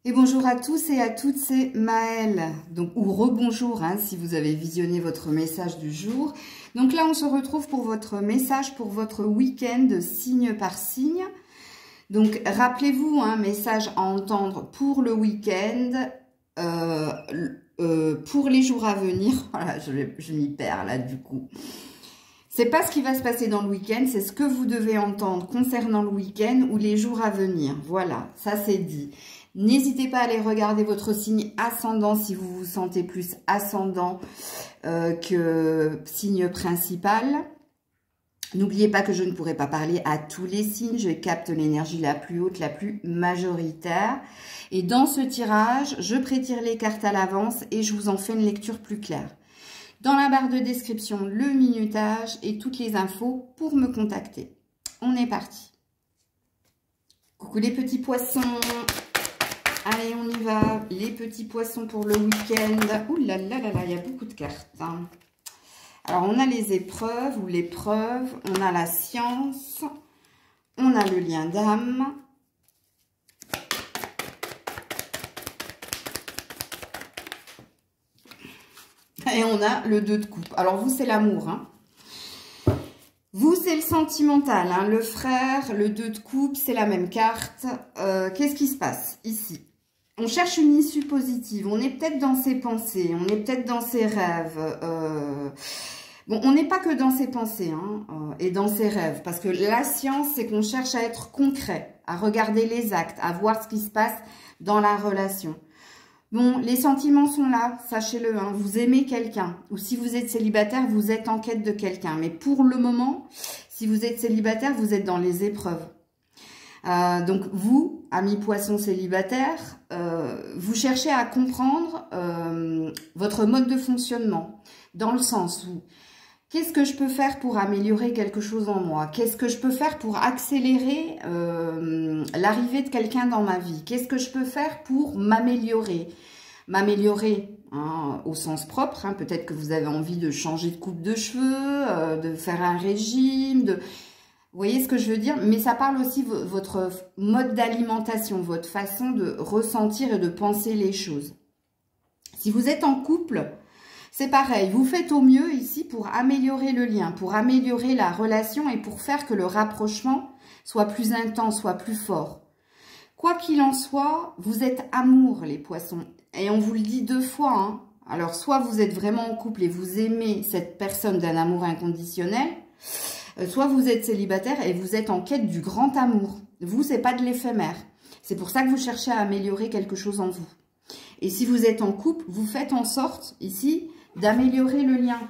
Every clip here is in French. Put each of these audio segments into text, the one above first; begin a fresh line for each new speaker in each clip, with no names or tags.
Et bonjour à tous et à toutes, c'est Maëlle, donc ou rebonjour si vous avez visionné votre message du jour. Donc là, on se retrouve pour votre message pour votre week-end signe par signe. Donc rappelez-vous, message à entendre pour le week-end, pour les jours à venir. Voilà, je m'y perds là du coup. C'est pas ce qui va se passer dans le week-end, c'est ce que vous devez entendre concernant le week-end ou les jours à venir. Voilà, ça c'est dit. N'hésitez pas à aller regarder votre signe ascendant si vous vous sentez plus ascendant que signe principal. N'oubliez pas que je ne pourrai pas parler à tous les signes, je capte l'énergie la plus haute, la plus majoritaire. Et dans ce tirage, je prétire les cartes à l'avance et je vous en fais une lecture plus claire. Dans la barre de description, le minutage et toutes les infos pour me contacter. On est parti. Coucou les petits poissons. Allez, on y va. Les petits poissons pour le week-end. Ouh là là là là, il y a beaucoup de cartes. Alors, on a les épreuves ou l'épreuve. On a la science. On a le lien d'âme. Et on a le 2 de coupe. Alors, vous, c'est l'amour. Vous, c'est le sentimental. Le frère, le 2 de coupe, c'est la même carte. Qu'est-ce qui se passe ici? On cherche une issue positive. On est peut-être dans ses pensées. On est peut-être dans ses rêves. Bon, on n'est pas que dans ses pensées et dans ses rêves. Parce que la science, c'est qu'on cherche à être concret, à regarder les actes, à voir ce qui se passe dans la relation. Bon, les sentiments sont là, sachez-le. Vous aimez quelqu'un. Ou si vous êtes célibataire, vous êtes en quête de quelqu'un. Mais pour le moment, si vous êtes célibataire, vous êtes dans les épreuves. Donc vous, amis poissons célibataires, vous cherchez à comprendre votre mode de fonctionnement. Dans le sens où, qu'est-ce que je peux faire pour améliorer quelque chose en moi? Qu'est-ce que je peux faire pour accélérer l'arrivée de quelqu'un dans ma vie? Qu'est-ce que je peux faire pour m'améliorer? M'améliorer au sens propre. Peut-être que vous avez envie de changer de coupe de cheveux, de faire un régime, Vous voyez ce que je veux dire? Mais ça parle aussi de votre mode d'alimentation, votre façon de ressentir et de penser les choses. Si vous êtes en couple, c'est pareil. Vous faites au mieux ici pour améliorer le lien, pour améliorer la relation et pour faire que le rapprochement soit plus intense, soit plus fort. Quoi qu'il en soit, vous êtes amour, les poissons. Et on vous le dit 2 fois. Alors, soit vous êtes vraiment en couple et vous aimez cette personne d'un amour inconditionnel, soit vous êtes célibataire et vous êtes en quête du grand amour. Vous, c'est pas de l'éphémère. C'est pour ça que vous cherchez à améliorer quelque chose en vous. Et si vous êtes en couple, vous faites en sorte, ici, d'améliorer le lien.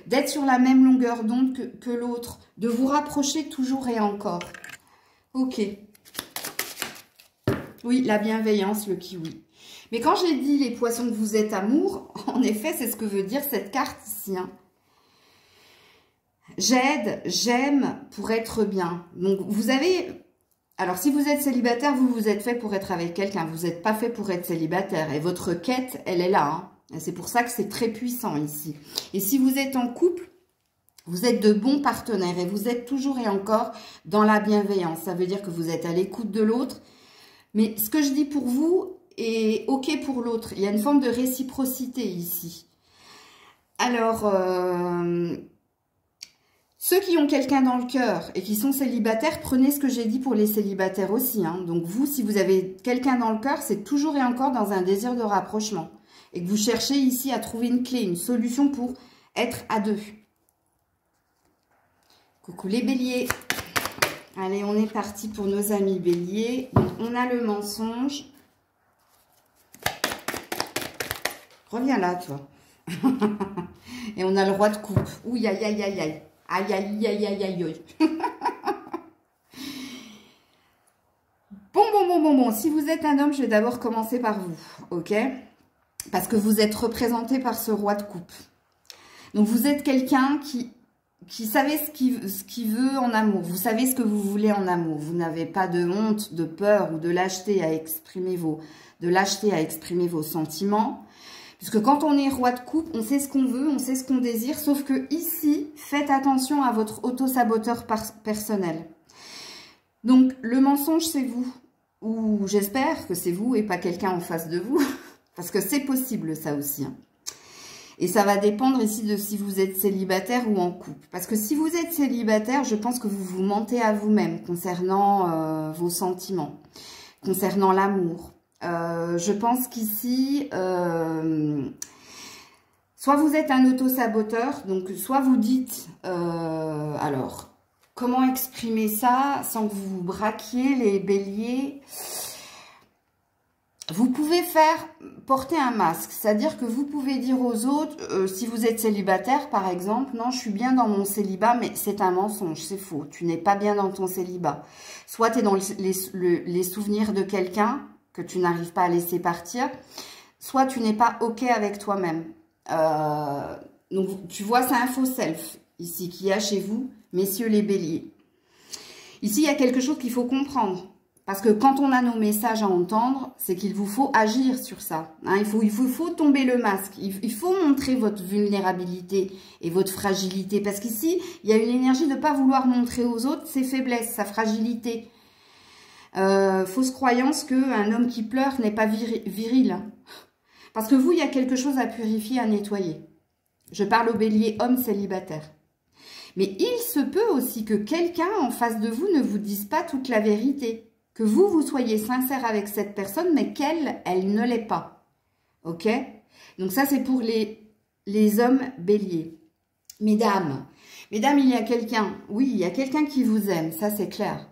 D'être sur la même longueur d'onde que l'autre. De vous rapprocher toujours et encore. Ok. Oui, la bienveillance, le kiwi. Mais quand j'ai dit les poissons que vous êtes amour, en effet, c'est ce que veut dire cette carte ici. J'aide, j'aime pour être bien. Donc, vous avez... Alors, si vous êtes célibataire, vous êtes fait pour être avec quelqu'un. Vous n'êtes pas fait pour être célibataire. Et votre quête, elle est là. C'est pour ça que c'est très puissant ici. Et si vous êtes en couple, vous êtes de bons partenaires. Et vous êtes toujours et encore dans la bienveillance. Ça veut dire que vous êtes à l'écoute de l'autre. Mais ce que je dis pour vous est OK pour l'autre. Il y a une forme de réciprocité ici. Alors... Ceux qui ont quelqu'un dans le cœur et qui sont célibataires, prenez ce que j'ai dit pour les célibataires aussi. Donc vous, si vous avez quelqu'un dans le cœur, c'est toujours et encore dans un désir de rapprochement. Et que vous cherchez ici à trouver une clé, une solution pour être à 2. Coucou les béliers. Allez, on est parti pour nos amis béliers. Donc on a le mensonge. Reviens là, toi. Et on a le roi de coupe. Ouh, aïe, aïe, aïe, aïe. Aïe, aïe, aïe, aïe, aïe, aïe. Bon. Si vous êtes un homme, je vais d'abord commencer par vous, ok? Parce que vous êtes représenté par ce roi de coupe. Donc, vous êtes quelqu'un qui savait ce qu'il veut en amour. Vous savez ce que vous voulez en amour. Vous n'avez pas de honte, de peur ou de lâcheté à exprimer vos sentiments. Puisque quand on est roi de coupe, on sait ce qu'on veut, on sait ce qu'on désire. Sauf que ici, faites attention à votre auto-saboteur personnel. Donc, le mensonge, c'est vous. ou j'espère que c'est vous et pas quelqu'un en face de vous, parce que c'est possible ça aussi. Hein. Et ça va dépendre ici de si vous êtes célibataire ou en couple. Parce que si vous êtes célibataire, je pense que vous vous mentez à vous-même concernant vos sentiments, concernant l'amour. Je pense qu'ici, soit vous êtes un auto-saboteur, donc soit vous dites, alors, comment exprimer ça sans que vous braquiez les béliers? Vous pouvez porter un masque, c'est-à-dire que vous pouvez dire aux autres, si vous êtes célibataire par exemple, non, je suis bien dans mon célibat, mais c'est un mensonge, c'est faux, tu n'es pas bien dans ton célibat. Soit tu es dans les souvenirs de quelqu'un que tu n'arrives pas à laisser partir, soit tu n'es pas OK avec toi-même. Donc, tu vois, c'est un faux self ici qu'il y a chez vous, messieurs les béliers. Ici, il y a quelque chose qu'il faut comprendre. Parce que quand on a nos messages à entendre, c'est qu'il vous faut agir sur ça. Hein, il faut tomber le masque. Il faut montrer votre vulnérabilité et votre fragilité. Parce qu'ici, il y a une énergie de ne pas vouloir montrer aux autres ses faiblesses, sa fragilité. Fausse croyance qu'un homme qui pleure n'est pas viril. Parce que vous, il y a quelque chose à purifier, à nettoyer. Je parle au bélier homme célibataire. Mais il se peut aussi que quelqu'un en face de vous ne vous dise pas toute la vérité. Que vous soyez sincère avec cette personne, mais qu'elle, elle ne l'est pas. Ok? Donc ça, c'est pour les hommes béliers. Mesdames, il y a quelqu'un, oui, il y a quelqu'un qui vous aime, ça c'est clair.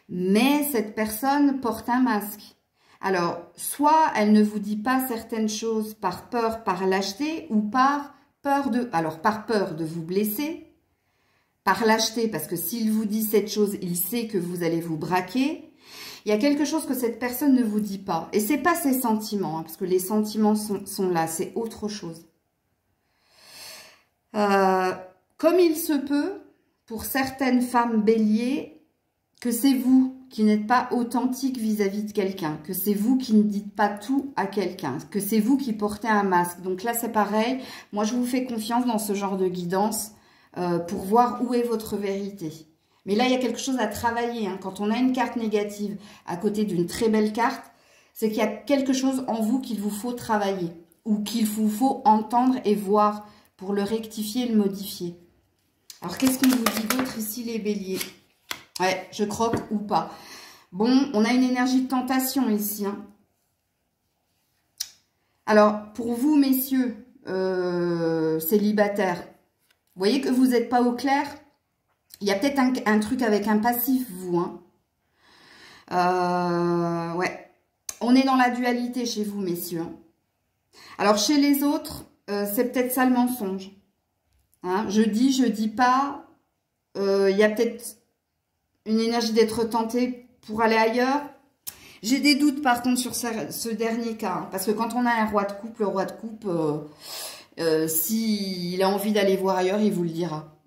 Mais cette personne porte un masque. Alors, soit elle ne vous dit pas certaines choses par peur, par lâcheté, ou par peur de vous blesser, par lâcheté, parce que s'il vous dit cette chose, il sait que vous allez vous braquer. Il y a quelque chose que cette personne ne vous dit pas. Et ce n'est pas ses sentiments, hein, parce que les sentiments sont là, c'est autre chose. Comme il se peut, pour certaines femmes béliers, que c'est vous qui n'êtes pas authentique vis-à-vis de quelqu'un, que c'est vous qui ne dites pas tout à quelqu'un, que c'est vous qui portez un masque. Donc là, c'est pareil. Moi, je vous fais confiance dans ce genre de guidance pour voir où est votre vérité. Mais là, il y a quelque chose à travailler. Hein. Quand on a une carte négative à côté d'une très belle carte, c'est qu'il y a quelque chose en vous qu'il vous faut travailler ou qu'il vous faut entendre et voir pour le rectifier et le modifier. Alors, qu'est-ce qu'on vous dit d'autre ici, les béliers? Ouais, je croque ou pas. Bon, on a une énergie de tentation ici. Hein. Alors, pour vous, messieurs célibataires, vous voyez que vous n'êtes pas au clair? Il y a peut-être un truc avec un passif, vous. Hein. Ouais. On est dans la dualité chez vous, messieurs. Alors, chez les autres, c'est peut-être ça le mensonge. Hein. Je dis pas. Il y a peut-être une énergie d'être tenté pour aller ailleurs. J'ai des doutes, par contre, sur ce dernier cas. Hein, parce que quand on a un roi de coupe, le roi de coupe, s'il a envie d'aller voir ailleurs, il vous le dira.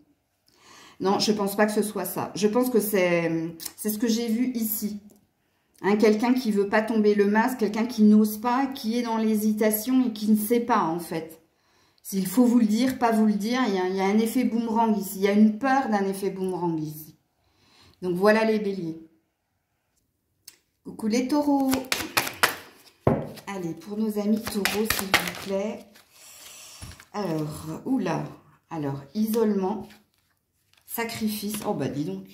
Non, je ne pense pas que ce soit ça. Je pense que c'est ce que j'ai vu ici. Hein, quelqu'un qui ne veut pas tomber le masque, quelqu'un qui n'ose pas, qui est dans l'hésitation et qui ne sait pas, en fait. S'il faut vous le dire, pas vous le dire, il y a un effet boomerang ici. Il y a une peur d'un effet boomerang ici. Donc, voilà les béliers. Coucou les taureaux. Allez, pour nos amis taureaux, s'il vous plaît. Alors, oula. Alors, isolement. Sacrifice. Oh, bah, dis donc.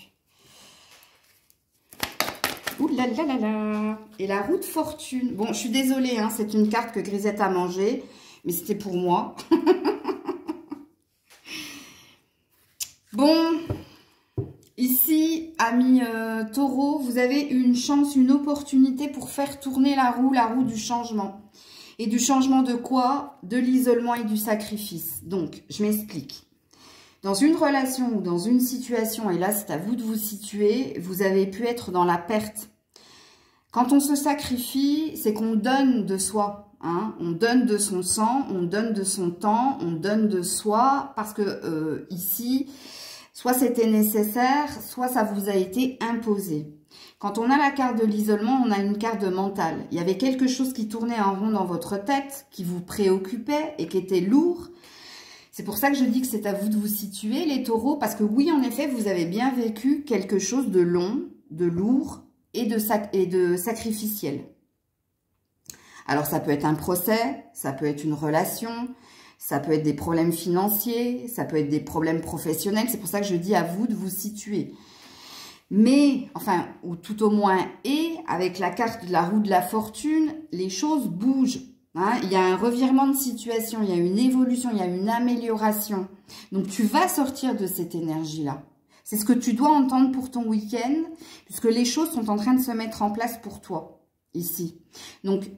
Ouh là là là là. Et la roue de fortune. Bon, je suis désolée, hein, c'est une carte que Grisette a mangée. Mais c'était pour moi. Bon. Ici, amis taureaux, vous avez une chance, une opportunité pour faire tourner la roue du changement. Et du changement de quoi? De l'isolement et du sacrifice. Donc, je m'explique. Dans une relation ou dans une situation, et là c'est à vous de vous situer, vous avez pu être dans la perte. Quand on se sacrifie, c'est qu'on donne de soi. Hein, on donne de son sang, on donne de son temps, on donne de soi, parce que ici, soit c'était nécessaire, soit ça vous a été imposé. Quand on a la carte de l'isolement, on a une carte de mental. Il y avait quelque chose qui tournait en rond dans votre tête, qui vous préoccupait et qui était lourd. C'est pour ça que je dis que c'est à vous de vous situer, les taureaux, parce que oui, en effet, vous avez bien vécu quelque chose de long, de lourd, et de sacrificiel. Alors, ça peut être un procès, ça peut être une relation, ça peut être des problèmes financiers, ça peut être des problèmes professionnels. C'est pour ça que je dis à vous de vous situer. Mais, enfin, ou tout au moins, et avec la carte de la roue de la fortune, les choses bougent. Hein. Il y a un revirement de situation, il y a une évolution, il y a une amélioration. Donc, tu vas sortir de cette énergie-là. C'est ce que tu dois entendre pour ton week-end, puisque les choses sont en train de se mettre en place pour toi, ici. Donc,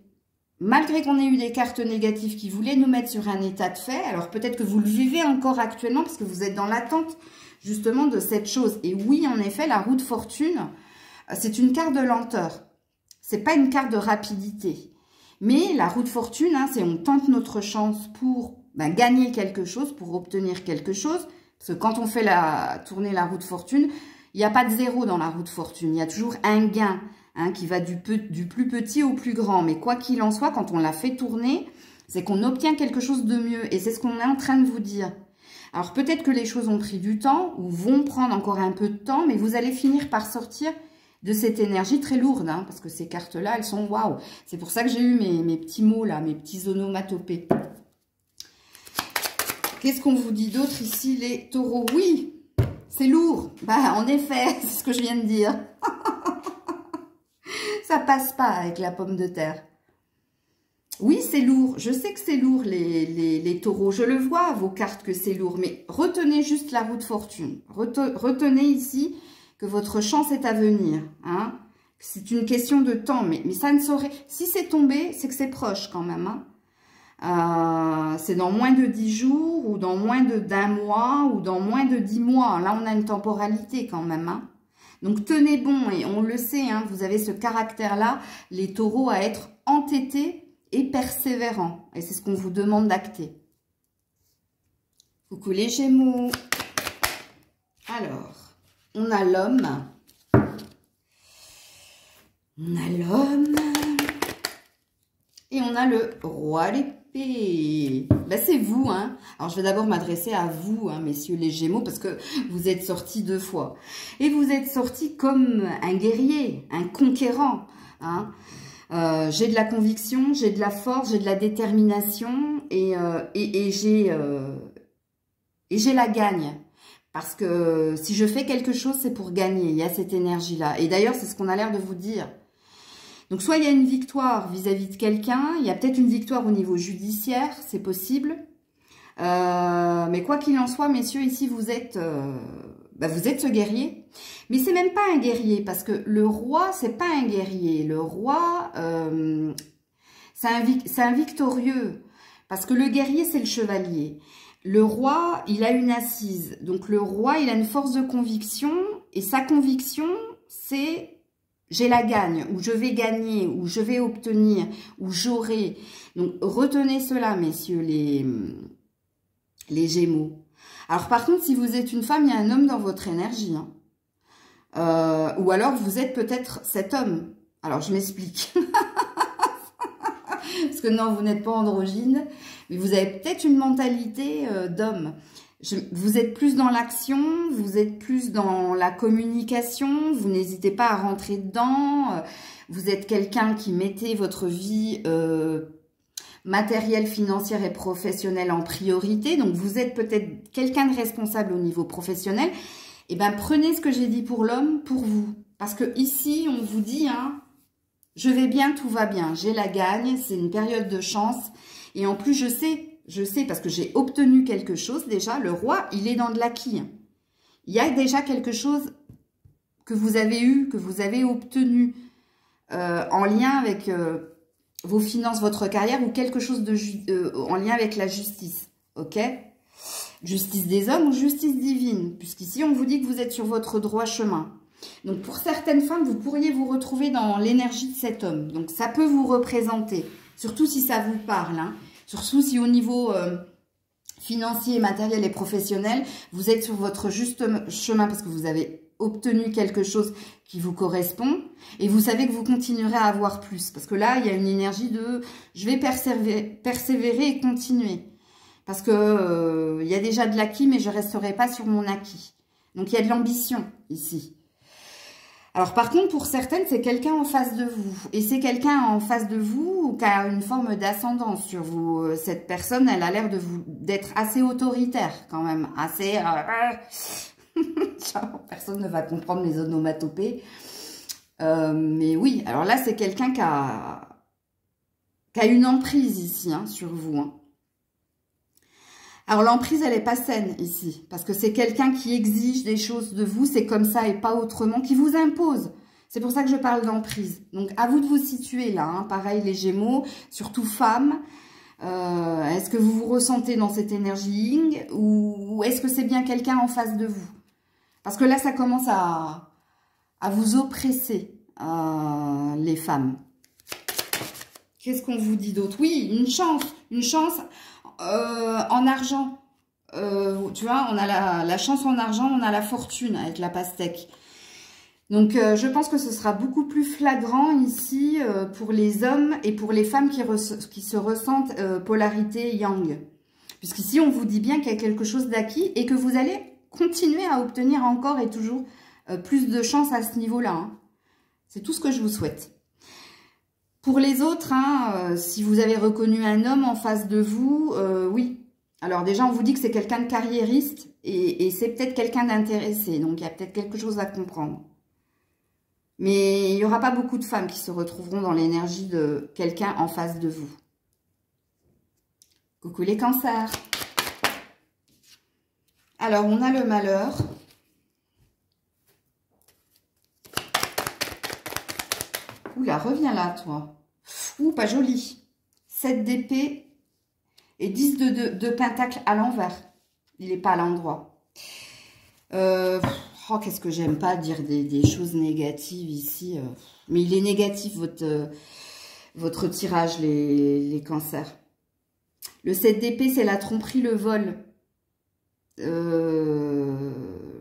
malgré qu'on ait eu des cartes négatives qui voulaient nous mettre sur un état de fait, alors peut-être que vous le vivez encore actuellement, parce que vous êtes dans l'attente justement de cette chose. Et oui, en effet, la roue de fortune, c'est une carte de lenteur. C'est pas une carte de rapidité. Mais la roue de fortune, hein, c'est on tente notre chance pour gagner quelque chose, pour obtenir quelque chose. Parce que quand on fait tourner la roue de fortune, il n'y a pas de zéro dans la roue de fortune. Il y a toujours un gain hein, qui va du plus petit au plus grand. Mais quoi qu'il en soit, quand on la fait tourner, c'est qu'on obtient quelque chose de mieux. Et c'est ce qu'on est en train de vous dire. Alors peut-être que les choses ont pris du temps ou vont prendre encore un peu de temps, mais vous allez finir par sortir de cette énergie très lourde, hein, parce que ces cartes-là, elles sont waouh. C'est pour ça que j'ai eu mes petits mots là, mes petits onomatopées. Qu'est-ce qu'on vous dit d'autre ici, les taureaux? Oui, c'est lourd. Bah, en effet, c'est ce que je viens de dire. Ça passe pas avec la pomme de terre. Oui, c'est lourd. Je sais que c'est lourd, les taureaux. Je le vois à vos cartes que c'est lourd. Mais retenez juste la roue de fortune. Retenez ici que votre chance est à venir. Hein. C'est une question de temps. Mais ça ne saurait... Si c'est tombé, c'est que c'est proche quand même. Hein. C'est dans moins de 10 jours ou dans moins d'un mois ou dans moins de 10 mois. Là, on a une temporalité quand même. Hein. Donc, tenez bon. Et on le sait, hein, vous avez ce caractère-là, les taureaux, à être entêtés et persévérant. Et c'est ce qu'on vous demande d'acter. Coucou les Gémeaux. Alors, on a l'homme. On a l'homme. Et on a le roi d'épée. Ben, c'est vous, hein. Alors, je vais d'abord m'adresser à vous, hein, messieurs les Gémeaux, parce que vous êtes sortis 2 fois. Et vous êtes sortis comme un guerrier, un conquérant, hein. J'ai de la conviction, j'ai de la force, j'ai de la détermination et j'ai la gagne. Parce que si je fais quelque chose, c'est pour gagner. Il y a cette énergie-là. Et d'ailleurs, c'est ce qu'on a l'air de vous dire. Donc, soit il y a une victoire vis-à-vis de quelqu'un, il y a peut-être une victoire au niveau judiciaire, c'est possible. Mais quoi qu'il en soit, messieurs, ici, vous êtes ce guerrier. Mais c'est même pas un guerrier, parce que le roi, c'est pas un guerrier. Le roi, c'est un victorieux. Parce que le guerrier, c'est le chevalier. Le roi, il a une assise. Donc, le roi, il a une force de conviction. Et sa conviction, c'est... j'ai la gagne, ou je vais gagner, ou je vais obtenir, ou j'aurai. Donc, retenez cela, messieurs les Gémeaux. Alors, par contre, si vous êtes une femme, il y a un homme dans votre énergie. Hein. Ou alors, vous êtes peut-être cet homme. Alors, je m'explique. Parce que non, vous n'êtes pas androgyne, mais vous avez peut-être une mentalité d'homme. Vous êtes plus dans l'action, vous êtes plus dans la communication, vous n'hésitez pas à rentrer dedans, vous êtes quelqu'un qui mettez votre vie matérielle, financière et professionnelle en priorité, donc vous êtes peut-être quelqu'un de responsable au niveau professionnel. Et bien, prenez ce que j'ai dit pour l'homme, pour vous. Parce que ici, on vous dit, hein, je vais bien, tout va bien, j'ai la gagne, c'est une période de chance. Et en plus, je sais, parce que j'ai obtenu quelque chose déjà, le roi, il est dans de l'acquis. Il y a déjà quelque chose que vous avez eu, que vous avez obtenu en lien avec vos finances, votre carrière, ou quelque chose en lien avec la justice, ok? Justice des hommes ou justice divine, puisqu'ici, on vous dit que vous êtes sur votre droit chemin. Donc, pour certaines femmes, vous pourriez vous retrouver dans l'énergie de cet homme. Donc, ça peut vous représenter, surtout si ça vous parle, hein. Surtout si au niveau financier, matériel et professionnel, vous êtes sur votre juste chemin parce que vous avez obtenu quelque chose qui vous correspond et vous savez que vous continuerez à avoir plus. Parce que là, il y a une énergie de « je vais persévérer et continuer ». Parce que il y a déjà de l'acquis, mais je ne resterai pas sur mon acquis. Donc, il y a de l'ambition ici. Alors par contre, pour certaines, c'est quelqu'un en face de vous. Et c'est quelqu'un en face de vous qui a une forme d'ascendance sur vous. Cette personne, elle a l'air d'être assez autoritaire quand même. Assez... Personne ne va comprendre les onomatopées. Mais oui, alors là, c'est quelqu'un qui a une emprise ici hein, sur vous. Hein. Alors l'emprise, elle n'est pas saine ici, parce que c'est quelqu'un qui exige des choses de vous, c'est comme ça et pas autrement, qui vous impose. C'est pour ça que je parle d'emprise. Donc à vous de vous situer là, hein. Pareil les Gémeaux, surtout femmes. Est-ce que vous vous ressentez dans cette énergie Ying ou est-ce que c'est bien quelqu'un en face de vous? Parce que là, ça commence à vous oppresser, les femmes. Qu'est-ce qu'on vous dit d'autre? Oui, une chance en argent. Tu vois, on a la chance en argent, on a la fortune avec la pastèque. Donc, je pense que ce sera beaucoup plus flagrant ici pour les hommes et pour les femmes qui se ressentent polarité yang. Puisqu'ici, on vous dit bien qu'il y a quelque chose d'acquis et que vous allez continuer à obtenir encore et toujours plus de chance à ce niveau-là. Hein. C'est tout ce que je vous souhaite. Pour les autres, hein, si vous avez reconnu un homme en face de vous, oui. Alors déjà, on vous dit que c'est quelqu'un de carriériste et c'est peut-être quelqu'un d'intéressé. Donc, il y a peut-être quelque chose à comprendre. Mais il n'y aura pas beaucoup de femmes qui se retrouveront dans l'énergie de quelqu'un en face de vous. Coucou les cancers. Alors, on a le malheur. Oula, reviens là, toi. Ouh, pas joli. 7 d'épée et 10 de pentacle à l'envers. Il n'est pas à l'endroit. Oh, qu'est-ce que j'aime pas dire des choses négatives ici. Mais il est négatif, votre tirage, les cancers. Le 7 d'épée, c'est la tromperie, le vol.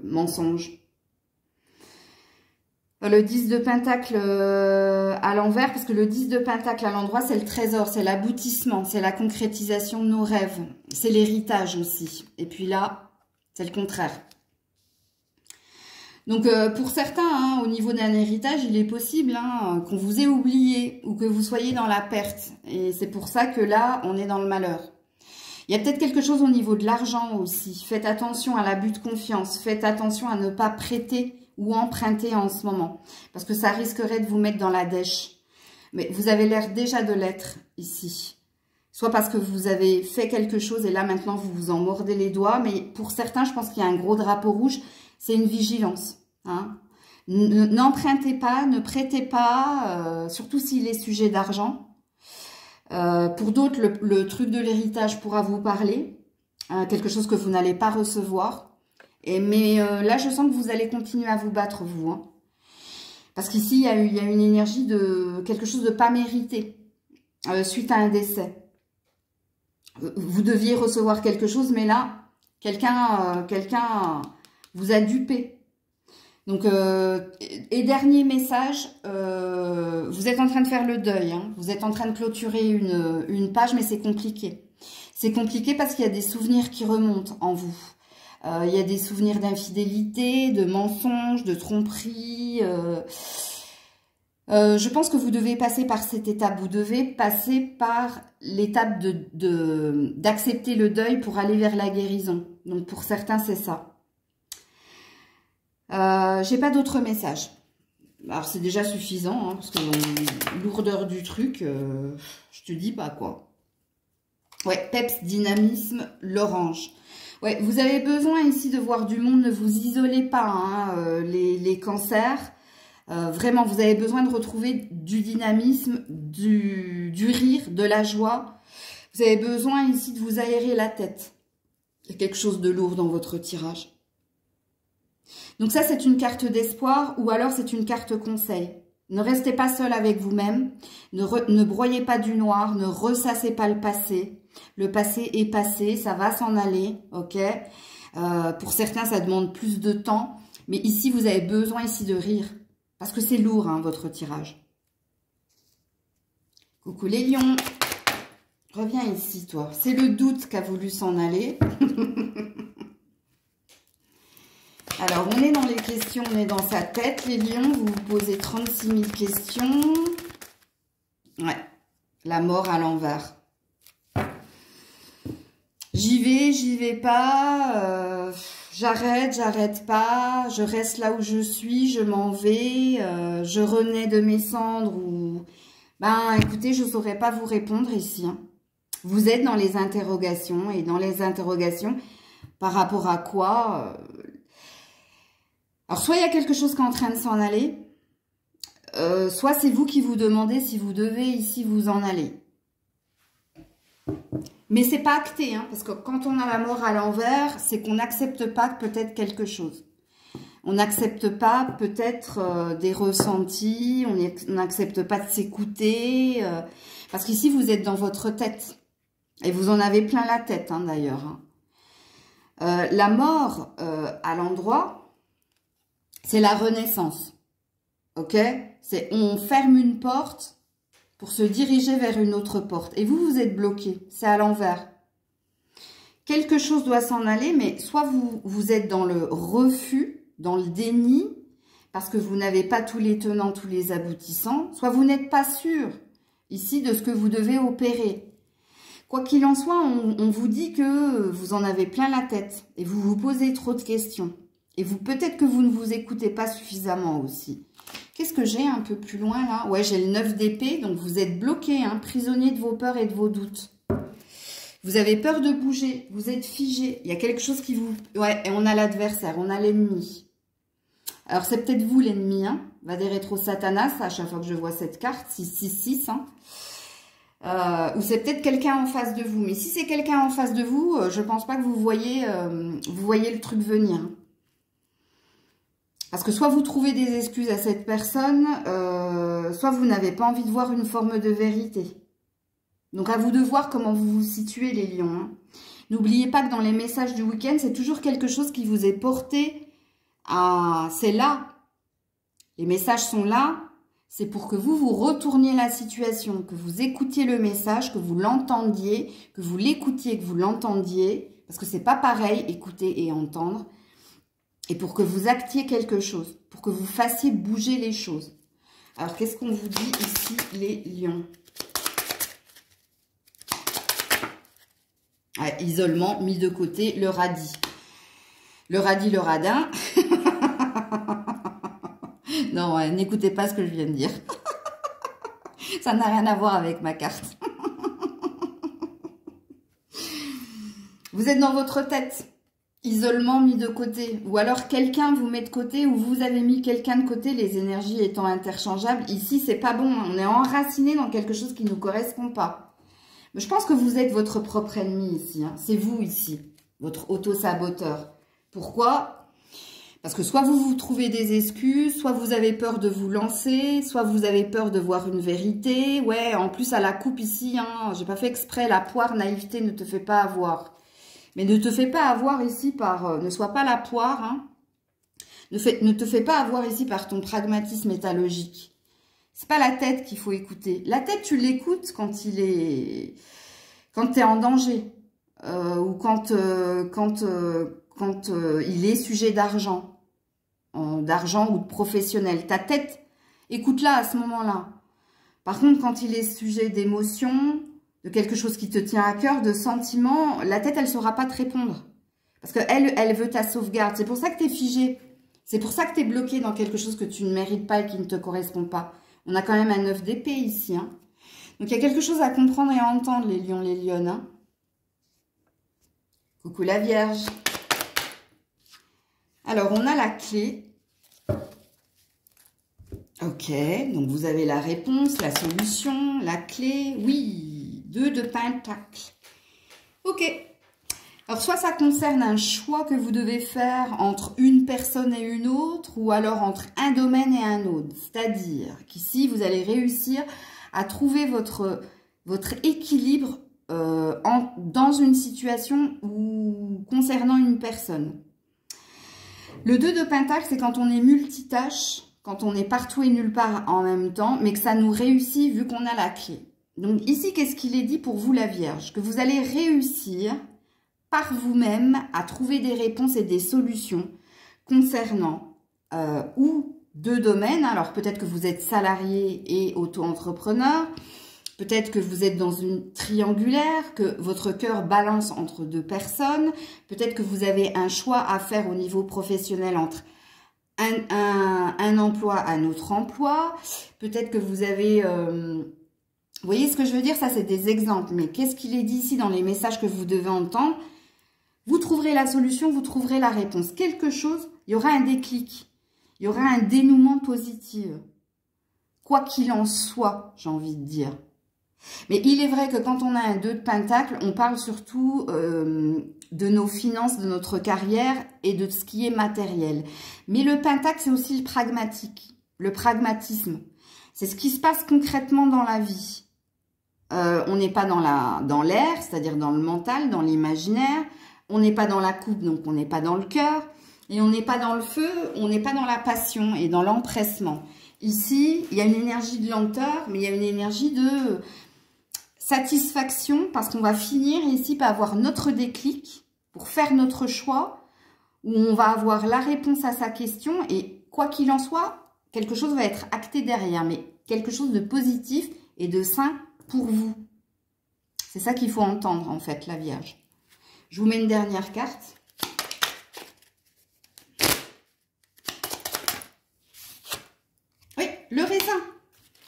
Mensonge. Le 10 de pentacle à l'envers, parce que le 10 de pentacle à l'endroit, c'est le trésor, c'est l'aboutissement, c'est la concrétisation de nos rêves. C'est l'héritage aussi. Et puis là, c'est le contraire. Donc, pour certains, hein, au niveau d'un héritage, il est possible hein, qu'on vous ait oublié ou que vous soyez dans la perte. Et c'est pour ça que là, on est dans le malheur. Il y a peut-être quelque chose au niveau de l'argent aussi. Faites attention à l'abus de confiance. Faites attention à ne pas prêter ou emprunter en ce moment. Parce que ça risquerait de vous mettre dans la dèche. Mais vous avez l'air déjà de l'être ici. Soit parce que vous avez fait quelque chose et là maintenant vous vous en mordez les doigts. Mais pour certains, je pense qu'il y a un gros drapeau rouge. C'est une vigilance. Hein. N'empruntez pas, ne prêtez pas, surtout s'il est sujet d'argent. Pour d'autres, le truc de l'héritage pourra vous parler. Quelque chose que vous n'allez pas recevoir. Mais là, je sens que vous allez continuer à vous battre, vous. Hein. Parce qu'ici, il y a une énergie de quelque chose de pas mérité suite à un décès. Vous deviez recevoir quelque chose, mais là, quelqu'un vous a dupé. Donc, et dernier message, vous êtes en train de faire le deuil. Hein. Vous êtes en train de clôturer une page, mais c'est compliqué. C'est compliqué parce qu'il y a des souvenirs qui remontent en vous. Il y a des souvenirs d'infidélité, de mensonges, de tromperies. Je pense que vous devez passer par cette étape. Vous devez passer par l'étape d'accepter le deuil pour aller vers la guérison. Donc pour certains, c'est ça. J'ai pas d'autres messages. Alors c'est déjà suffisant, hein, parce que lourdeur du truc, je te dis pas quoi. Ouais, peps, dynamisme, l'orange. Ouais, vous avez besoin ici de voir du monde, ne vous isolez pas, hein, les cancers. Vraiment, vous avez besoin de retrouver du dynamisme, du rire, de la joie. Vous avez besoin ici de vous aérer la tête. Il y a quelque chose de lourd dans votre tirage. Donc ça, c'est une carte d'espoir ou alors c'est une carte conseil. Ne restez pas seul avec vous-même. Ne broyez pas du noir. Ne ressassez pas le passé. Le passé est passé. Ça va s'en aller. Ok. Pour certains, ça demande plus de temps. Mais ici, vous avez besoin ici de rire. Parce que c'est lourd, hein, votre tirage. Coucou les lions. Reviens ici, toi. C'est le doute qui a voulu s'en aller. Alors, on est dans les questions, on est dans sa tête, les lions. Vous vous posez 36 000 questions. Ouais, la mort à l'envers. J'y vais pas, j'arrête pas, je reste là où je suis, je m'en vais, je renais de mes cendres ou... Ben, écoutez, je saurais pas vous répondre ici. Hein. Vous êtes dans les interrogations et dans les interrogations, par rapport à quoi Alors, soit il y a quelque chose qui est en train de s'en aller, soit c'est vous qui vous demandez si vous devez ici vous en aller. Mais c'est pas acté, hein, parce que quand on a la mort à l'envers, c'est qu'on n'accepte pas peut-être quelque chose. On n'accepte pas peut-être des ressentis, on n'accepte pas de s'écouter, parce qu'ici vous êtes dans votre tête. Et vous en avez plein la tête, hein, d'ailleurs. Hein. La mort à l'endroit, c'est la renaissance. Ok? C'est on ferme une porte pour se diriger vers une autre porte. Et vous, vous êtes bloqué. C'est à l'envers. Quelque chose doit s'en aller, mais soit vous êtes dans le refus, dans le déni, parce que vous n'avez pas tous les tenants, tous les aboutissants, soit vous n'êtes pas sûr, ici, de ce que vous devez opérer. Quoi qu'il en soit, on vous dit que vous en avez plein la tête, et vous vous posez trop de questions. Et vous, peut-être que vous ne vous écoutez pas suffisamment aussi. Qu'est-ce que j'ai un peu plus loin là? Ouais, j'ai le 9 d'épée, donc vous êtes bloqué, hein, prisonnier de vos peurs et de vos doutes. Vous avez peur de bouger, vous êtes figé. Il y a quelque chose qui vous... Ouais, et on a l'adversaire, on a l'ennemi. Alors c'est peut-être vous l'ennemi, hein. Va des rétro Satanas, à chaque fois que je vois cette carte, 666, hein. Ou c'est peut-être quelqu'un en face de vous. Mais si c'est quelqu'un en face de vous, je pense pas que vous voyez le truc venir. Hein. Parce que soit vous trouvez des excuses à cette personne, soit vous n'avez pas envie de voir une forme de vérité. Donc à vous de voir comment vous vous situez les lions. Hein. N'oubliez pas que dans les messages du week-end, c'est toujours quelque chose qui vous est porté à... C'est là. Les messages sont là. C'est pour que vous retourniez la situation, que vous écoutiez le message, que vous l'entendiez, que vous l'écoutiez, que vous l'entendiez. Parce que c'est pas pareil, écouter et entendre. Et pour que vous actiez quelque chose, pour que vous fassiez bouger les choses. Alors, qu'est-ce qu'on vous dit ici, les lions? Ouais, isolement, mis de côté, le radis. Le radis, le radin. Non, ouais, n'écoutez pas ce que je viens de dire. Ça n'a rien à voir avec ma carte. Vous êtes dans votre tête. Isolement mis de côté, ou alors quelqu'un vous met de côté, ou vous avez mis quelqu'un de côté, les énergies étant interchangeables. Ici, c'est pas bon, on est enraciné dans quelque chose qui ne nous correspond pas. Mais je pense que vous êtes votre propre ennemi ici, hein. C'est vous ici, votre auto-saboteur. Pourquoi? Parce que soit vous vous trouvez des excuses, soit vous avez peur de vous lancer, soit vous avez peur de voir une vérité. Ouais, en plus à la coupe ici, hein, j'ai pas fait exprès, la poire, naïveté ne te fait pas avoir. Mais ne te fais pas avoir ici par... ne sois pas la poire. Hein. Ne te fais pas avoir ici par ton pragmatisme et ta logique. C'est pas la tête qu'il faut écouter. La tête, tu l'écoutes quand tu es en danger. Ou quand il est sujet d'argent. D'argent ou de professionnel. Ta tête, écoute-la à ce moment-là. Par contre, quand il est sujet d'émotion... de quelque chose qui te tient à cœur, de sentiments, la tête, elle ne saura pas te répondre. Parce qu'elle, elle veut ta sauvegarde. C'est pour ça que tu es figé. C'est pour ça que tu es bloqué dans quelque chose que tu ne mérites pas et qui ne te correspond pas. On a quand même un 9 d'épée ici. Hein. Donc, il y a quelque chose à comprendre et à entendre, les lions, les lionnes. Hein. Coucou la Vierge. Alors, on a la clé. Ok, donc vous avez la réponse, la solution, la clé. Oui, 2 de pentacles. Ok. Alors, soit ça concerne un choix que vous devez faire entre une personne et une autre, ou alors entre un domaine et un autre. C'est-à-dire qu'ici, vous allez réussir à trouver votre équilibre dans une situation ou concernant une personne. Le 2 de pentacles, c'est quand on est multitâche, quand on est partout et nulle part en même temps, mais que ça nous réussit vu qu'on a la clé. Donc ici, qu'est-ce qu'il est dit pour vous, la Vierge? Que vous allez réussir par vous-même à trouver des réponses et des solutions concernant ou 2 domaines. Alors peut-être que vous êtes salarié et auto-entrepreneur, peut-être que vous êtes dans une triangulaire, que votre cœur balance entre 2 personnes, peut-être que vous avez un choix à faire au niveau professionnel entre un emploi, un autre emploi, peut-être que vous avez... vous voyez ce que je veux dire? Ça, c'est des exemples. Mais qu'est-ce qu'il est dit ici dans les messages que vous devez entendre? Vous trouverez la solution, vous trouverez la réponse. Quelque chose, il y aura un déclic. Il y aura un dénouement positif. Quoi qu'il en soit, j'ai envie de dire. Mais il est vrai que quand on a un 2 de pentacle, on parle surtout de nos finances, de notre carrière et de ce qui est matériel. Mais le pentacle, c'est aussi le pragmatique, le pragmatisme. C'est ce qui se passe concrètement dans la vie. On n'est pas dans l'air, c'est-à-dire dans le mental, dans l'imaginaire. On n'est pas dans la coupe, donc on n'est pas dans le cœur. Et on n'est pas dans le feu, on n'est pas dans la passion et dans l'empressement. Ici, il y a une énergie de lenteur, mais il y a une énergie de satisfaction parce qu'on va finir ici par avoir notre déclic pour faire notre choix, où on va avoir la réponse à sa question et quoi qu'il en soit, quelque chose va être acté derrière, mais quelque chose de positif et de sain pour vous. C'est ça qu'il faut entendre en fait, la Vierge. Je vous mets une dernière carte. Oui, le raisin,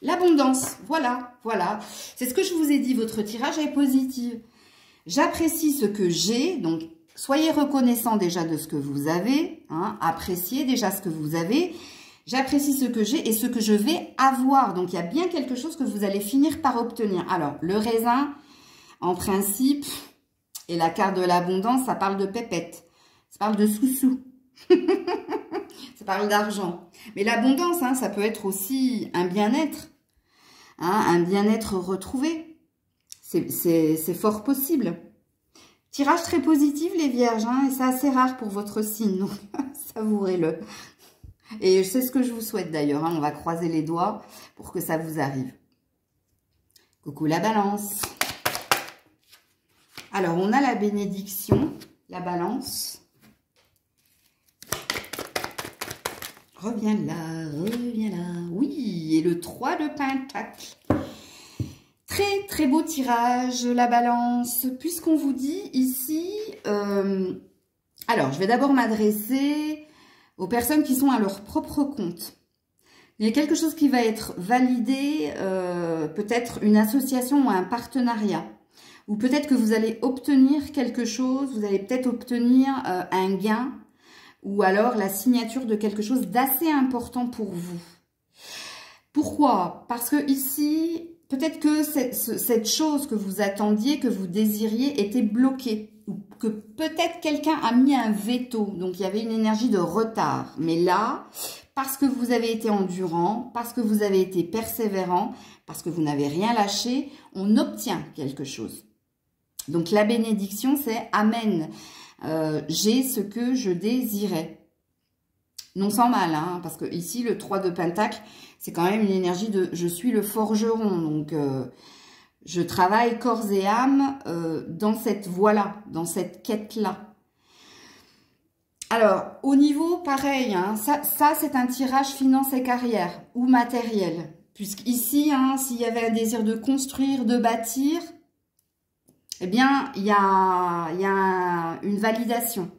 l'abondance, voilà, voilà. C'est ce que je vous ai dit, votre tirage est positif. J'apprécie ce que j'ai, donc soyez reconnaissant déjà de ce que vous avez, hein, appréciez déjà ce que vous avez. J'apprécie ce que j'ai et ce que je vais avoir. Donc, il y a bien quelque chose que vous allez finir par obtenir. Alors, le raisin, en principe, et la carte de l'abondance, ça parle de pépette. Ça parle de sous-sous. Ça parle d'argent. Mais l'abondance, hein, ça peut être aussi un bien-être. Hein, un bien-être retrouvé. C'est fort possible. Tirage très positif, les vierges. Hein, et c'est assez rare pour votre signe. Donc, savourez-le. Et c'est ce que je vous souhaite d'ailleurs. Hein, on va croiser les doigts pour que ça vous arrive. Coucou la balance. Alors, on a la bénédiction, la balance. Reviens là, reviens là. Oui, et le 3 de pentacle. Très, très beau tirage, la balance. Puisqu'on vous dit ici... alors, je vais d'abord m'adresser aux personnes qui sont à leur propre compte. Il y a quelque chose qui va être validé, peut-être une association ou un partenariat. Ou peut-être que vous allez obtenir quelque chose, vous allez peut-être obtenir un gain ou alors la signature de quelque chose d'assez important pour vous. Pourquoi? Parce que ici, peut-être que cette chose que vous attendiez, que vous désiriez, était bloquée. Ou que peut-être quelqu'un a mis un veto. Donc, il y avait une énergie de retard. Mais là, parce que vous avez été endurant, parce que vous avez été persévérant, parce que vous n'avez rien lâché, on obtient quelque chose. Donc, la bénédiction, c'est « Amen ». J'ai ce que je désirais. Non sans mal, hein, parce que ici, le 3 de pentacle, c'est quand même une énergie de « je suis le forgeron ». Donc, je travaille corps et âme dans cette voie-là, dans cette quête-là. Alors, au niveau, pareil, hein, ça c'est un tirage finance et carrière ou matériel. Puisqu'ici, hein, s'il y avait un désir de construire, de bâtir, eh bien, il y a une validation.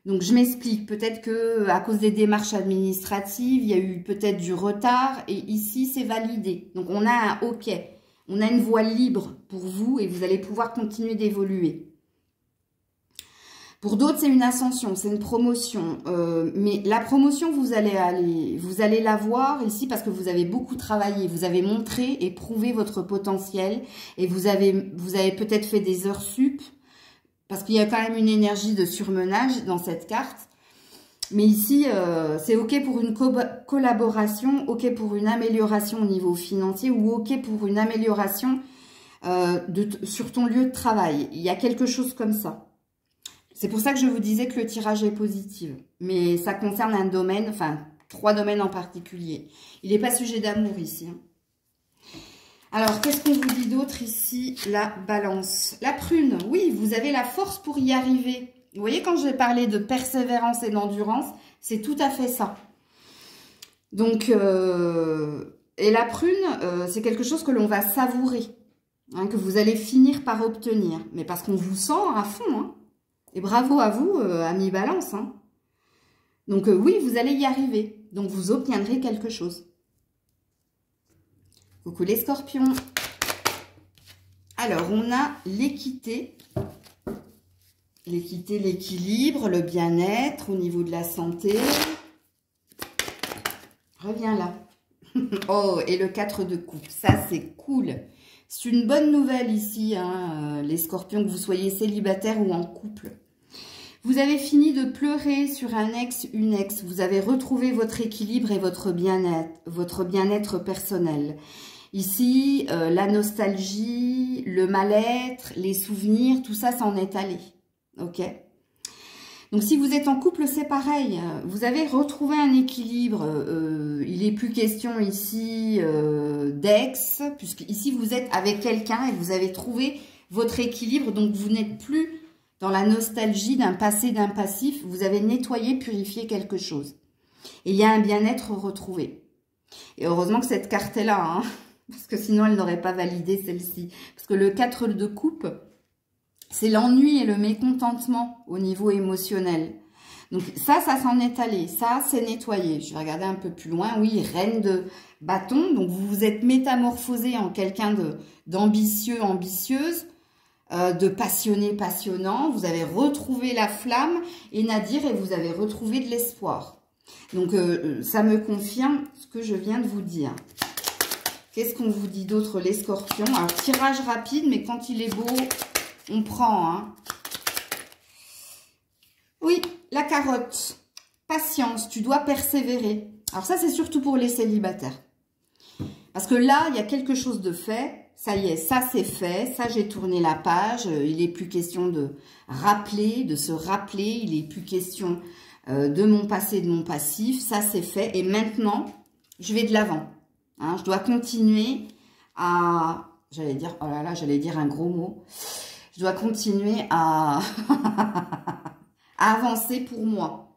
Donc, je m'explique. Peut-être que à cause des démarches administratives, il y a eu peut-être du retard. Et ici, c'est validé. Donc, on a un OK. On a une voie libre pour vous et vous allez pouvoir continuer d'évoluer. Pour d'autres, c'est une ascension, c'est une promotion. Mais la promotion, vous allez la voir ici parce que vous avez beaucoup travaillé. Vous avez montré et prouvé votre potentiel. Et vous avez peut-être fait des heures sup. Parce qu'il y a quand même une énergie de surmenage dans cette carte. Mais ici, c'est OK pour une collaboration, OK pour une amélioration au niveau financier ou OK pour une amélioration sur ton lieu de travail. Il y a quelque chose comme ça. C'est pour ça que je vous disais que le tirage est positif. Mais ça concerne un domaine, enfin 3 domaines en particulier. Il n'est pas sujet d'amour ici. Hein. Alors, qu'est-ce qu'on vous dit d'autre ici? La balance. La prune, oui, vous avez la force pour y arriver. Vous voyez, quand j'ai parlé de persévérance et d'endurance, C'est tout à fait ça. Donc, et la prune, c'est quelque chose que l'on va savourer, hein, que vous allez finir par obtenir. Mais parce qu'on vous sent à fond, hein. Et bravo à vous, amis Balance, hein. Donc oui, vous allez y arriver. Donc vous obtiendrez quelque chose. Coucou les scorpions. Alors, on a l'équité. L'équité, l'équilibre, le bien-être au niveau de la santé. Reviens là. Oh, et le 4 de coupe. Ça, c'est cool. C'est une bonne nouvelle ici, hein, les scorpions, que vous soyez célibataire ou en couple. Vous avez fini de pleurer sur un ex, une ex. Vous avez retrouvé votre équilibre et votre bien-être personnel. Ici, la nostalgie, le mal-être, les souvenirs, tout ça s'en est allé. Ok? Donc, si vous êtes en couple, c'est pareil. Vous avez retrouvé un équilibre. Il n'est plus question ici d'ex, puisque ici, vous êtes avec quelqu'un et vous avez trouvé votre équilibre. Donc, vous n'êtes plus dans la nostalgie d'un passé, d'un passif. Vous avez nettoyé, purifié quelque chose. Et il y a un bien-être retrouvé. Et heureusement que cette carte est là, hein, parce que sinon, elle n'aurait pas validé celle-ci. Parce que le 4 de coupe, c'est l'ennui et le mécontentement au niveau émotionnel. Donc ça s'en est allé. Ça, c'est nettoyé. Je vais regarder un peu plus loin. Oui, reine de bâton. Donc vous vous êtes métamorphosé en quelqu'un d'ambitieux, ambitieuse, de passionné, passionnant. Vous avez retrouvé la flamme. Et Nadir, et vous avez retrouvé de l'espoir. Donc ça me confirme ce que je viens de vous dire. Qu'est-ce qu'on vous dit d'autre, les scorpions? Alors, tirage rapide, mais quand il est beau, on prend, hein. Oui, la carotte. Patience, tu dois persévérer. Alors ça, c'est surtout pour les célibataires. Parce que là, il y a quelque chose de fait. Ça y est, ça c'est fait. Ça, j'ai tourné la page. Il n'est plus question de rappeler, de se rappeler. Il n'est plus question de mon passé, de mon passif. Ça, c'est fait. Et maintenant, je vais de l'avant. Hein, je dois continuer à... J'allais dire... Oh là là, j'allais dire un gros mot. Je dois continuer à... à avancer pour moi.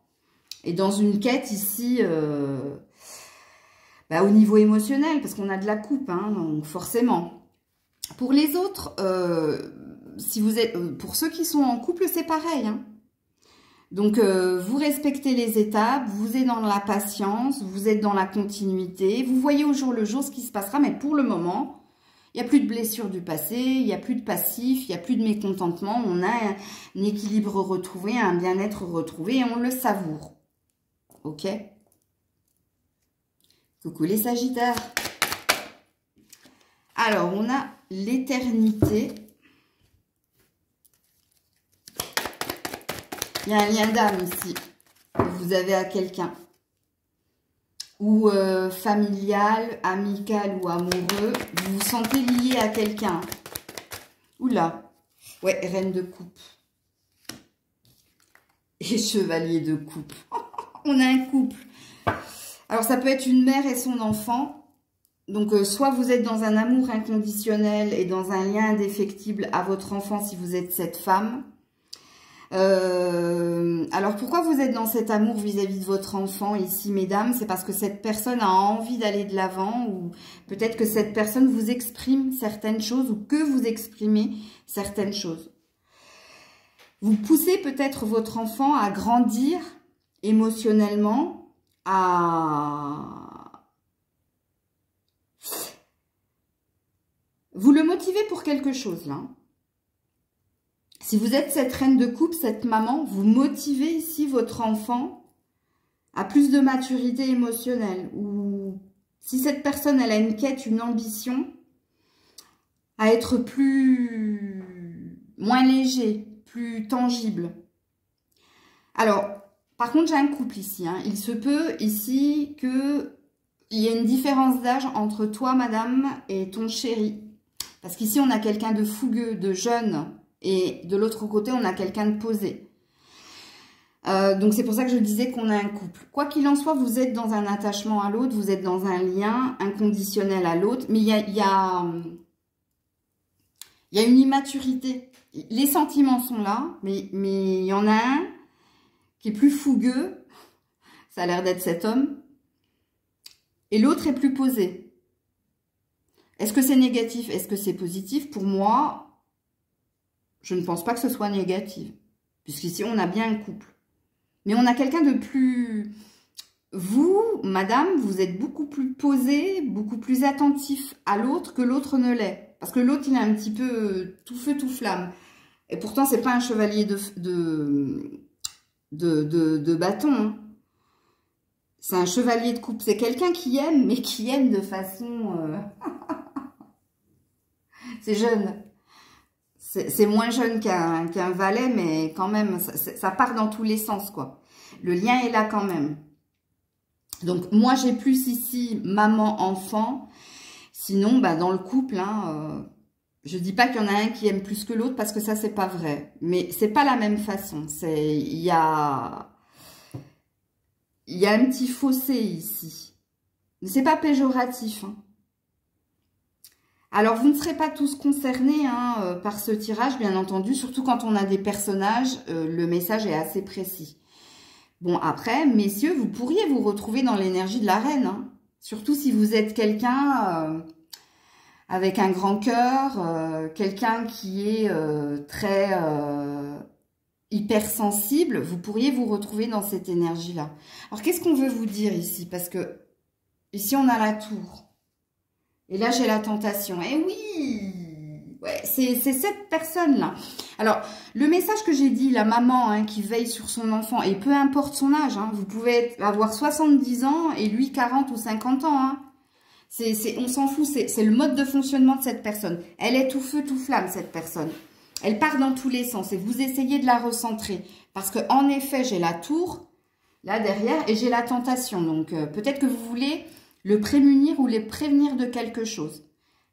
Et dans une quête ici... au niveau émotionnel, parce qu'on a de la coupe, hein, donc forcément. Pour les autres, si vous êtes, pour ceux qui sont en couple, c'est pareil. Hein. Donc, vous respectez les étapes, vous êtes dans la patience, vous êtes dans la continuité, vous voyez au jour le jour ce qui se passera, mais pour le moment, il n'y a plus de blessures du passé, il n'y a plus de passif, il n'y a plus de mécontentement, on a un équilibre retrouvé, un bien-être retrouvé et on le savoure. Ok ? Coucou les Sagittaires. Alors, on a l'éternité. Il y a un lien d'âme ici que vous avez à quelqu'un. Ou familial, amical ou amoureux. Vous vous sentez lié à quelqu'un. Oula. Ouais, reine de coupe. Et chevalier de coupe. On a un couple. Alors, ça peut être une mère et son enfant. Donc, soit vous êtes dans un amour inconditionnel et dans un lien indéfectible à votre enfant si vous êtes cette femme. Alors, pourquoi vous êtes dans cet amour vis-à-vis de votre enfant ici, mesdames? C'est parce que cette personne a envie d'aller de l'avant ou peut-être que cette personne vous exprime certaines choses ou que vous exprimez certaines choses. Vous poussez peut-être votre enfant à grandir émotionnellement, Vous le motivez pour quelque chose, là. Si vous êtes cette reine de coupe, cette maman, vous motivez ici votre enfant à plus de maturité émotionnelle. Ou si cette personne, elle a une quête, une ambition, à être moins léger, plus tangible. Alors, par contre, j'ai un couple ici. Hein. Il se peut ici qu'il y ait une différence d'âge entre toi, madame, et ton chéri. Parce qu'ici, on a quelqu'un de fougueux, de jeune. Et de l'autre côté, on a quelqu'un de posé. Donc, c'est pour ça que je disais qu'on a un couple. Quoi qu'il en soit, vous êtes dans un attachement à l'autre. Vous êtes dans un lien inconditionnel à l'autre. Mais il y a une immaturité. Les sentiments sont là. Mais il y en a un qui est plus fougueux, Ça a l'air d'être cet homme. Et l'autre est plus posé. Est-ce que c'est négatif? Est-ce que c'est positif? Pour moi, je ne pense pas que ce soit négatif. Puisqu'ici, on a bien un couple. Mais on a quelqu'un de plus... Vous, madame, vous êtes beaucoup plus posé, beaucoup plus attentif à l'autre que l'autre ne l'est. Parce que l'autre, il est un petit peu tout feu, tout flamme. Et pourtant, c'est pas un chevalier de bâton. Hein. C'est un chevalier de coupe. C'est quelqu'un qui aime, mais qui aime de façon... c'est jeune. C'est moins jeune qu'un valet, mais quand même, ça part dans tous les sens, quoi. Le lien est là quand même. Donc, moi, j'ai plus ici maman-enfant. Sinon, bah, dans le couple, hein, je dis pas qu'il y en a un qui aime plus que l'autre parce que ça, c'est pas vrai. Mais c'est pas la même façon. Il y a un petit fossé ici. C'est pas péjoratif. Hein. Alors, vous ne serez pas tous concernés hein, par ce tirage, bien entendu. Surtout quand on a des personnages, le message est assez précis. Bon, après, messieurs, vous pourriez vous retrouver dans l'énergie de la reine. Hein. Surtout si vous êtes quelqu'un avec un grand cœur, quelqu'un qui est très hypersensible, vous pourriez vous retrouver dans cette énergie-là. Alors, qu'est-ce qu'on veut vous dire ici? Parce que ici, on a la tour. Et là, j'ai la tentation. Eh oui! Ouais, c'est cette personne-là. Alors, le message que j'ai dit, la maman hein, qui veille sur son enfant, et peu importe son âge, hein, vous pouvez avoir 70 ans et lui 40 ou 50 ans. Hein. On s'en fout, c'est le mode de fonctionnement de cette personne. Elle est tout feu, tout flamme, cette personne. Elle part dans tous les sens et vous essayez de la recentrer. Parce que en effet, j'ai la tour, là derrière, et j'ai la tentation. Donc, peut-être que vous voulez le prémunir ou les prévenir de quelque chose.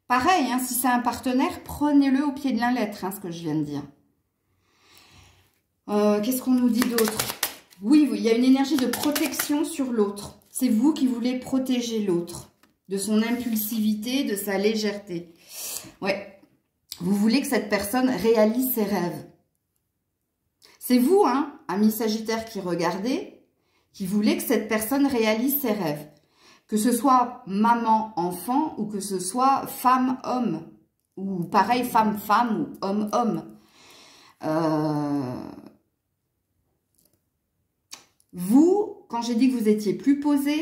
Pareil, hein, si c'est un partenaire, prenez-le au pied de la lettre, hein, ce que je viens de dire. Qu'est-ce qu'on nous dit d'autre? Oui, il y a une énergie de protection sur l'autre. C'est vous qui voulez protéger l'autre de son impulsivité, de sa légèreté. Ouais, vous voulez que cette personne réalise ses rêves. C'est vous, hein, ami Sagittaire qui regardez, qui voulez que cette personne réalise ses rêves. Que ce soit maman-enfant ou que ce soit femme-homme. Ou pareil, femme-femme ou homme-homme. Vous, quand j'ai dit que vous étiez plus posé,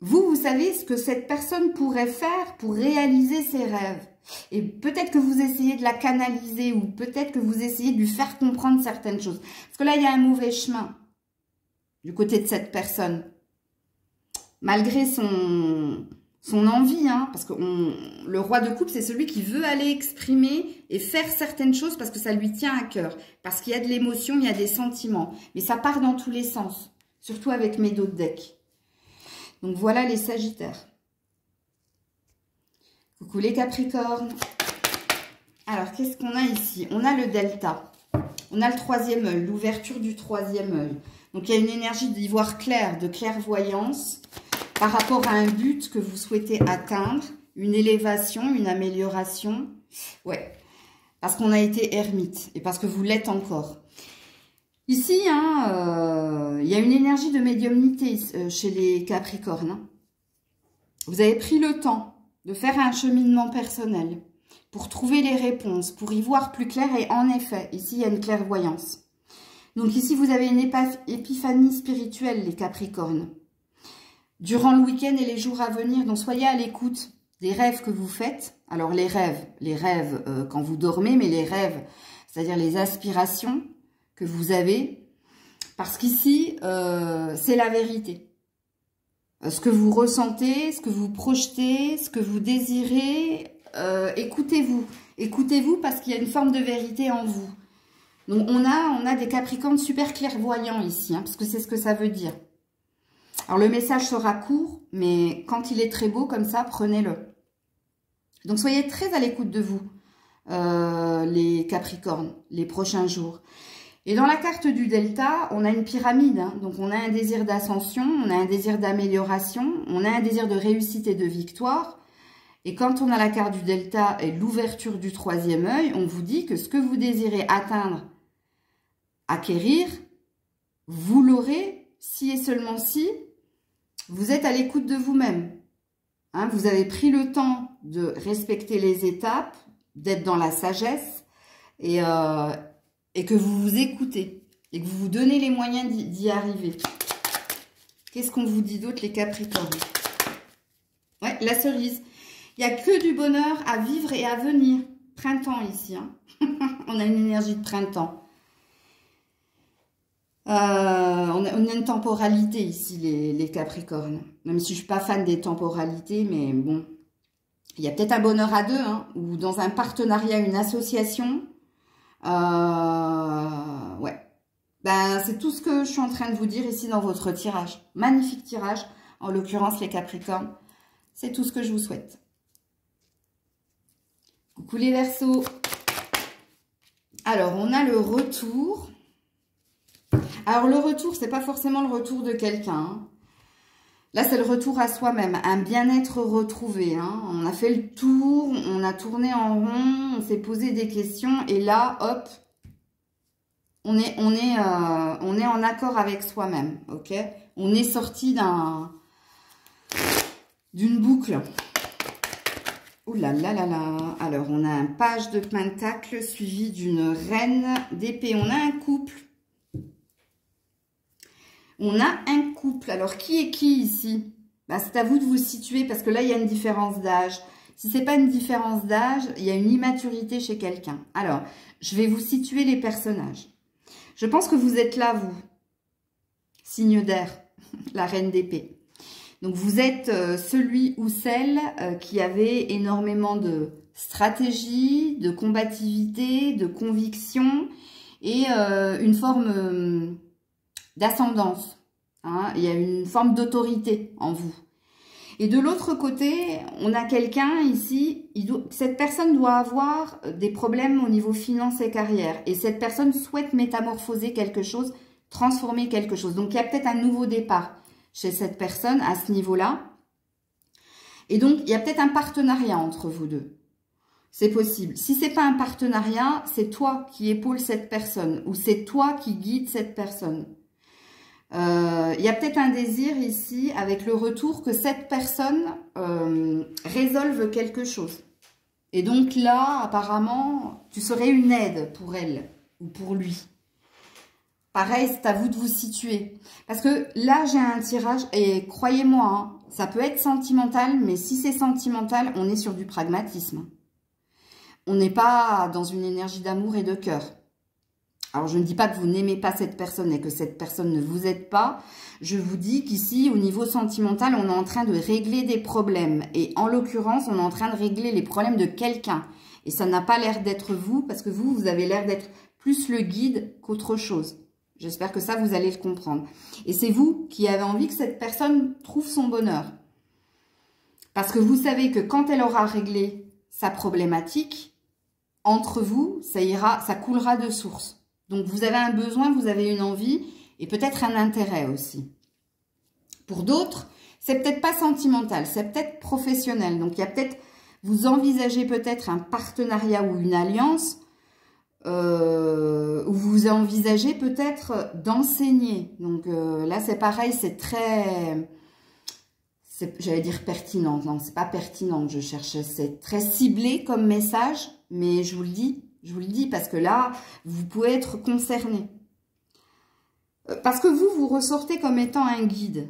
vous savez ce que cette personne pourrait faire pour réaliser ses rêves. Et peut-être que vous essayez de la canaliser ou peut-être que vous essayez de lui faire comprendre certaines choses. Parce que là, il y a un mauvais chemin du côté de cette personne. Malgré son envie, hein, parce que le roi de coupe, c'est celui qui veut aller exprimer et faire certaines choses parce que ça lui tient à cœur. Parce qu'il y a de l'émotion, il y a des sentiments. Mais ça part dans tous les sens, surtout avec mes dos de deck. Donc voilà les Sagittaires. Coucou les Capricornes. Alors, qu'est-ce qu'on a ici? On a le delta. On a le troisième œil, l'ouverture du troisième œil. Donc, il y a une énergie d'y voir clair, de clairvoyance par rapport à un but que vous souhaitez atteindre, une élévation, une amélioration. Ouais, parce qu'on a été ermite et parce que vous l'êtes encore. Ici, hein, il y a une énergie de médiumnité chez les Capricornes. Hein. Vous avez pris le temps de faire un cheminement personnel pour trouver les réponses, pour y voir plus clair. Et en effet, ici, il y a une clairvoyance. Donc ici, vous avez une épiphanie spirituelle, les Capricornes. Durant le week-end et les jours à venir, donc soyez à l'écoute des rêves que vous faites. Alors les rêves quand vous dormez, mais les rêves, c'est-à-dire les aspirations que vous avez. Parce qu'ici, c'est la vérité. Ce que vous ressentez, ce que vous projetez, ce que vous désirez, écoutez-vous. Écoutez-vous parce qu'il y a une forme de vérité en vous. Donc on a des Capricornes super clairvoyants ici, hein, parce que c'est ce que ça veut dire. Alors le message sera court, mais quand il est très beau comme ça, prenez-le. Donc soyez très à l'écoute de vous, les Capricornes, les prochains jours. Et dans la carte du Delta, on a une pyramide. Hein. Donc, on a un désir d'ascension, on a un désir d'amélioration, on a un désir de réussite et de victoire. Et quand on a la carte du Delta et l'ouverture du troisième œil, on vous dit que ce que vous désirez atteindre, acquérir, vous l'aurez si et seulement si vous êtes à l'écoute de vous-même. Hein, vous avez pris le temps de respecter les étapes, d'être dans la sagesse et que vous vous écoutez et que vous vous donnez les moyens d'y arriver. Qu'est-ce qu'on vous dit d'autre, les Capricornes? Ouais, la cerise. Il n'y a que du bonheur à vivre et à venir. Printemps ici. Hein. On a une énergie de printemps. On a une temporalité ici, les Capricornes. Même si je ne suis pas fan des temporalités, mais bon. Il y a peut-être un bonheur à deux, hein, ou dans un partenariat, une association. Ouais. Ben, c'est tout ce que je suis en train de vous dire ici dans votre tirage. Magnifique tirage, en l'occurrence les Capricornes. C'est tout ce que je vous souhaite. Coucou les Verseaux. Alors, on a le retour. Alors, le retour, c'est pas forcément le retour de quelqu'un. Hein. Là, c'est le retour à soi-même, un bien-être retrouvé. Hein. On a fait le tour, on a tourné en rond, on s'est posé des questions. Et là, hop, on est en accord avec soi-même. Ok, on est sorti d'une boucle. Ouh là là là là. Alors, on a un page de pentacle suivi d'une reine d'épée. On a un couple. On a un couple. Alors, qui est qui ici? Ben, c'est à vous de vous situer parce que là, il y a une différence d'âge. Si ce n'est pas une différence d'âge, il y a une immaturité chez quelqu'un. Alors, je vais vous situer les personnages. Je pense que vous êtes là, vous. Signe d'air, la reine d'épée. Donc, vous êtes celui ou celle qui avait énormément de stratégie, de combativité, de conviction et une forme d'ascendance. Hein. Il y a une forme d'autorité en vous. Et de l'autre côté, on a quelqu'un ici, cette personne doit avoir des problèmes au niveau finance et carrière. Et cette personne souhaite métamorphoser quelque chose, transformer quelque chose. Donc, il y a peut-être un nouveau départ chez cette personne à ce niveau-là. Et donc, il y a peut-être un partenariat entre vous deux. C'est possible. Si ce n'est pas un partenariat, c'est toi qui épaules cette personne ou c'est toi qui guides cette personne. Il y a peut-être un désir ici avec le retour que cette personne résolve quelque chose. Et donc là, apparemment, tu serais une aide pour elle ou pour lui. Pareil, c'est à vous de vous situer. Parce que là, j'ai un tirage, et croyez-moi, hein, ça peut être sentimental, mais si c'est sentimental, on est sur du pragmatisme. On n'est pas dans une énergie d'amour et de cœur. Alors, je ne dis pas que vous n'aimez pas cette personne et que cette personne ne vous aide pas. Je vous dis qu'ici, au niveau sentimental, on est en train de régler des problèmes. Et en l'occurrence, on est en train de régler les problèmes de quelqu'un. Et ça n'a pas l'air d'être vous, parce que vous avez l'air d'être plus le guide qu'autre chose. J'espère que ça, vous allez le comprendre. Et c'est vous qui avez envie que cette personne trouve son bonheur. Parce que vous savez que quand elle aura réglé sa problématique, entre vous, ça ira, ça coulera de source. Donc, vous avez un besoin, vous avez une envie et peut-être un intérêt aussi. Pour d'autres, c'est peut-être pas sentimental, c'est peut-être professionnel. Donc, il y a peut-être, vous envisagez peut-être un partenariat ou une alliance où vous envisagez peut-être d'enseigner. Donc, là, c'est pareil, c'est très, j'allais dire pertinent. Non, c'est pas pertinent que je cherche. C'est très ciblé comme message, mais je vous le dis parce que là, vous pouvez être concerné. Parce que vous ressortez comme étant un guide,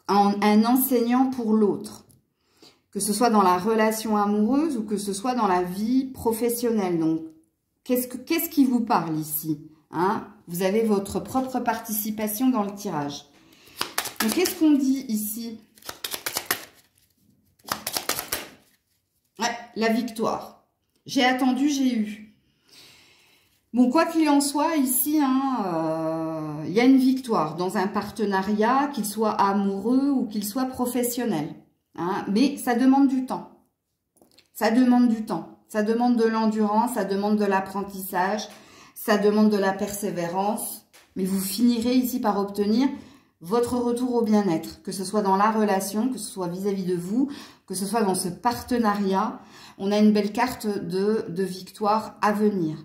un enseignant pour l'autre. Que ce soit dans la relation amoureuse ou que ce soit dans la vie professionnelle. Donc, qu'est-ce qui vous parle ici, hein? Vous avez votre propre participation dans le tirage. Donc, qu'est-ce qu'on dit ici? Ouais, la victoire. J'ai attendu, j'ai eu. Bon, quoi qu'il en soit, ici, hein, y a une victoire dans un partenariat, qu'il soit amoureux ou qu'il soit professionnel. Hein, mais ça demande du temps. Ça demande du temps. Ça demande de l'endurance, ça demande de l'apprentissage, ça demande de la persévérance. Mais vous finirez ici par obtenir votre retour au bien-être, que ce soit dans la relation, que ce soit vis-à-vis de vous, que ce soit dans ce partenariat. On a une belle carte de victoire à venir.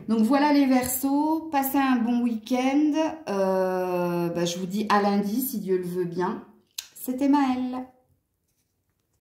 Donc voilà les Verseaux, passez un bon week-end. Je vous dis à lundi si Dieu le veut bien. C'était Maëlle.